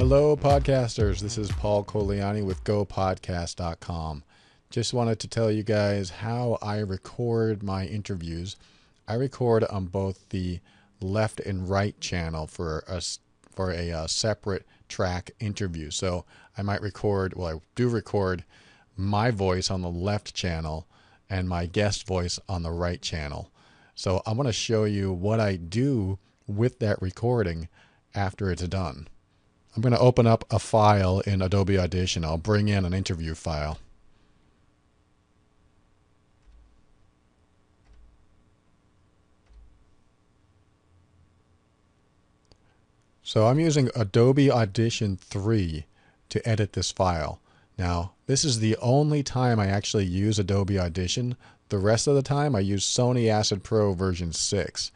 Hello, podcasters. This is Paul Coliani with GoPodcast.com. Just wanted to tell you guys how I record my interviews. I record on both the left and right channel for a separate track interview. So I might record, well, I do record my voice on the left channel and my guest voice on the right channel. So I'm going to show you what I do with that recording after it's done. I'm going to open up a file in Adobe Audition. I'll bring in an interview file. So I'm using Adobe Audition 3 to edit this file. Now, this is the only time I actually use Adobe Audition. The rest of the time I use Sony Acid Pro version 6.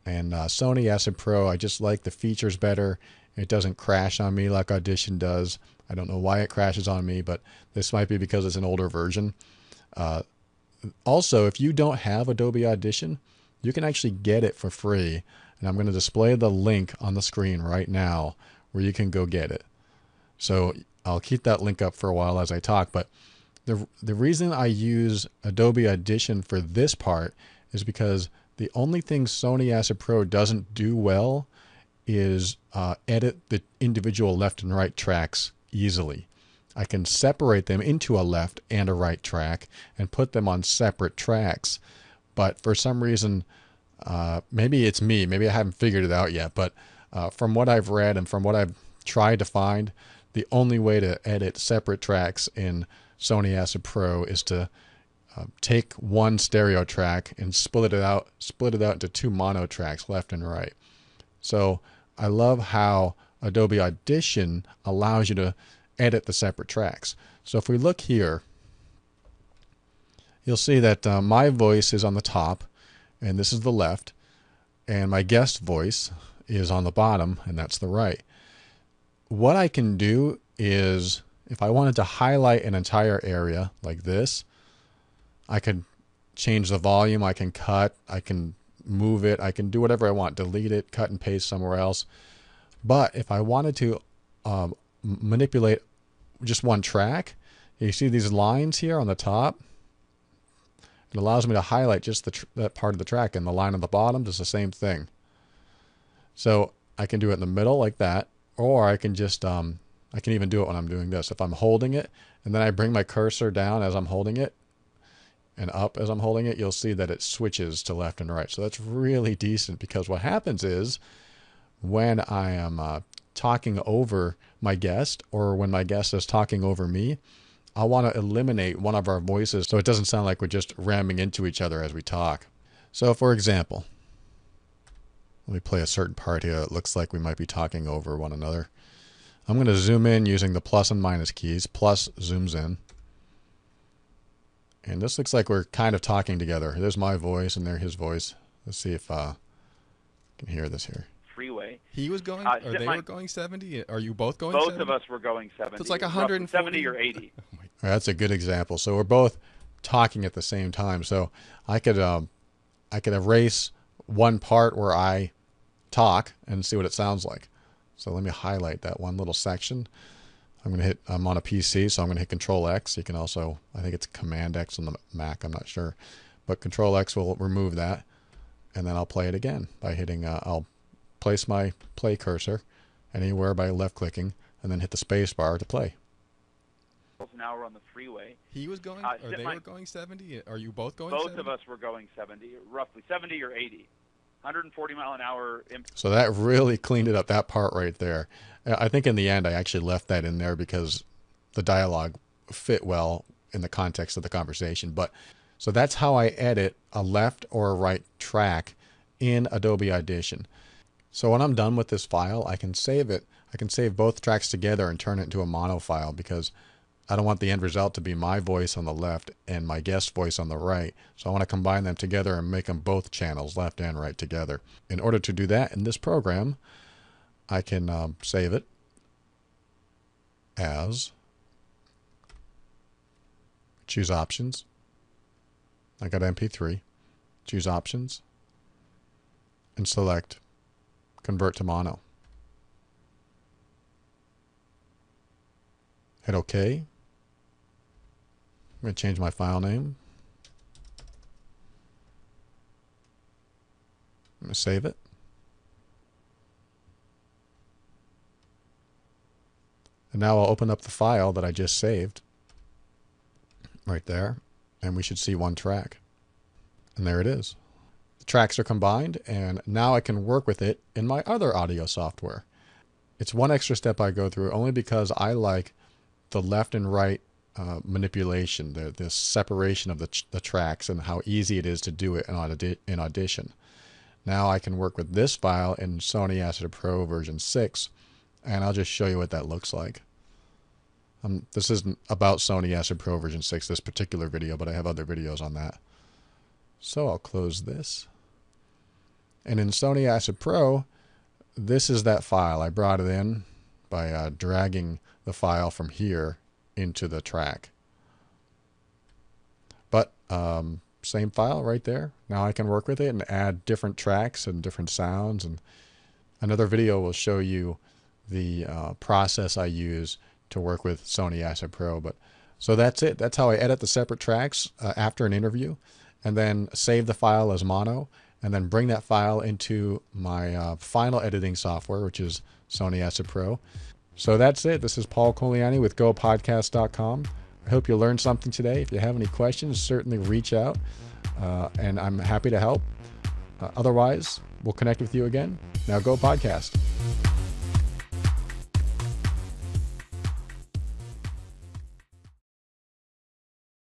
And Sony Acid Pro, I just like the features better. It doesn't crash on me like Audition does. I don't know why it crashes on me, but this might be because it's an older version. Also, if you don't have Adobe Audition, you can actually get it for free. And I'm going to display the link on the screen right now where you can go get it. So I'll keep that link up for a while as I talk. But the reason I use Adobe Audition for this part is because the only thing Sony Acid Pro doesn't do well is edit the individual left and right tracks easily. I can separate them into a left and a right track and put them on separate tracks. But for some reason, maybe it's me, maybe I haven't figured it out yet, but from what I've read and from what I've tried to find, the only way to edit separate tracks in Sony Acid Pro is to take one stereo track and split it out into two mono tracks, left and right. So I love how Adobe Audition allows you to edit the separate tracks. So if we look here, you'll see that my voice is on the top, and this is the left, and my guest voice is on the bottom, and that's the right. What I can do is, if I wanted to highlight an entire area like this, I can change the volume, I can cut, I can move it, I can do whatever I want, delete it, cut and paste somewhere else. But if I wanted to manipulate just one track, you see these lines here on the top? It allows me to highlight just that part of the track, and the line on the bottom does the same thing. So I can do it in the middle like that, or I can just, I can even do it when I'm doing this. If I'm holding it, and then I bring my cursor down as I'm holding it, and up as I'm holding it, you'll see that it switches to left and right. So that's really decent, because what happens is when I am talking over my guest, or when my guest is talking over me, I want to eliminate one of our voices so it doesn't sound like we're just ramming into each other as we talk. So for example, let me play a certain part here. It looks like we might be talking over one another. I'm going to zoom in using the plus and minus keys. Plus zooms in. And this looks like we're kind of talking together. There's my voice and there's his voice. Let's see if I can hear this here. Freeway. He was going, or they were going 70? Are you both going 70? Both of us were going 70. So it's like 140? 70 or 80. Oh my. That's a good example. So we're both talking at the same time. So I could erase one part where I talk and see what it sounds like. So let me highlight that one little section. I'm on a PC, so I'm going to hit Control X. You can also, I think it's Command X on the Mac, I'm not sure. But Control X will remove that. And then I'll play it again by hitting, I'll place my play cursor anywhere by left clicking, and then hit the space bar to play. Now we're on the freeway. He was going, or they were going 70? Are you both going 70? Both of us were going 70, roughly 70 or 80. 140 mile an hour. So that really cleaned it up, that part right there. I think in the end I actually left that in there because the dialogue fit well in the context of the conversation. But so that's how I edit a left or a right track in Adobe Audition. So when I'm done with this file, I can save it. I can save both tracks together and turn it into a mono file, because I don't want the end result to be my voice on the left and my guest voice on the right. So I want to combine them together and make them both channels, left and right, together. In order to do that in this program, I can save it as, choose options. I got MP3, choose options, and select convert to mono. Hit OK. I'm going to change my file name. I'm going to save it. And now I'll open up the file that I just saved right there, and we should see one track. And there it is. The tracks are combined, and now I can work with it in my other audio software. It's one extra step I go through only because I like the left and right manipulation, the separation of the tracks, and how easy it is to do it in Audition. Now I can work with this file in Sony Acid Pro version 6, and I'll just show you what that looks like. This isn't about Sony Acid Pro version 6, this particular video, but I have other videos on that. So I'll close this. And in Sony Acid Pro, this is that file. I brought it in by dragging the file from here into the track. But same file right there. Now I can work with it and add different tracks and different sounds. And another video will show you the process I use to work with Sony Acid Pro. But so that's it. That's how I edit the separate tracks after an interview, and then save the file as mono, and then bring that file into my final editing software, which is Sony Acid Pro. So that's it. This is Paul Coliani with GoPodcast.com. I hope you learned something today. If you have any questions, certainly reach out, and I'm happy to help. Otherwise, we'll connect with you again. Now go podcast.